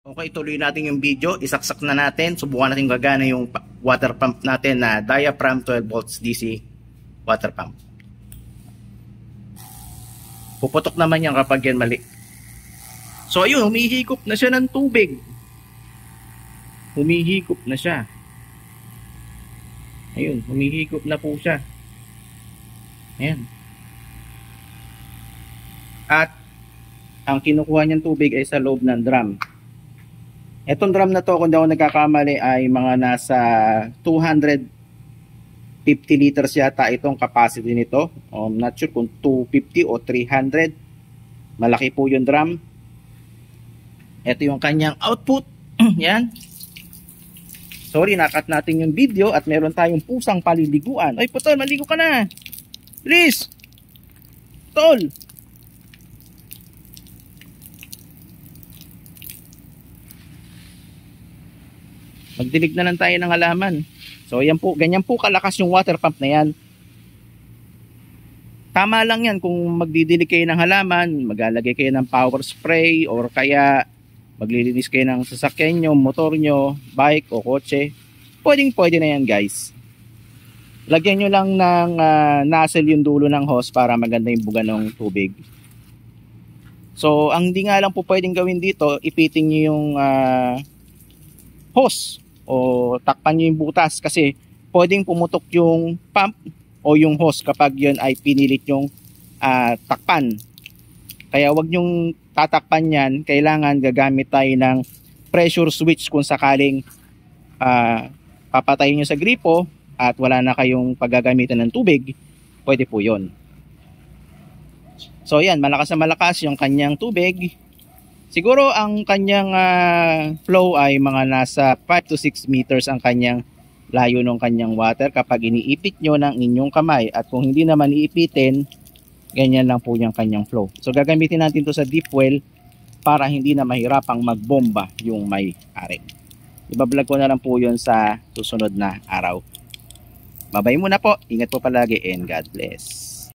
Okay, tuloy natin yung video. Isaksak na natin. Subukan natin gagana yung water pump natin na diaphragm 12 volts DC water pump. Puputok naman yan kapag yan mali. So ayun, humihigop na siya ng tubig. Humihigop na siya. Ayun, humihigop na po siya. Ayan. At ang kinukuha niyang tubig ay sa loob ng drum. Etong drum na to, kung di ako nagkakamali, ay mga nasa 250 liters yata itong capacity nito. I'm not sure kung 250 o 300. Malaki po yung drum. Ito yung kanyang output. Yan. Sorry, nakat natin yung video at meron tayong pusang paliliguan. Ay, Putol, maligo ka na. Please. Tol. Magdilig na lang tayo ng halaman. So yan po, ganyan po kalakas yung water pump na yan. Tama lang yan kung magdidilig kayo ng halaman, maglalagay kayo ng power spray, or kaya maglilinis kayo ng sasakyan nyo, motor nyo, bike o kotse. Pwede na yan, guys. Lagyan nyo lang ng nozzle yung dulo ng hose para maganda yung buga ng tubig. So ang hindi nga lang po pwedeng gawin dito, ipitin nyo yung hose o takpan nyo yung butas, kasi pwedeng pumutok yung pump o yung hose kapag yun ay pinilit yung takpan. Kaya wag nyong tatakpan yan. Kailangan gagamit tayo ng pressure switch kung sakaling papatayin nyo sa gripo at wala na kayong paggagamitan ng tubig. Pwede po yun. So yan, malakas na malakas yung kanyang tubig. Siguro ang kanyang flow ay mga nasa 5 to 6 meters ang kanyang layo ng kanyang water kapag iniipit nyo ng inyong kamay. At kung hindi naman iipitin, ganyan lang po yung kanyang flow. So gagamitin natin to sa deep well para hindi na mahirapang magbomba yung may-ari. Ibablog ko na lang po yun sa susunod na araw. Babay muna po. Ingat po palagi and God bless.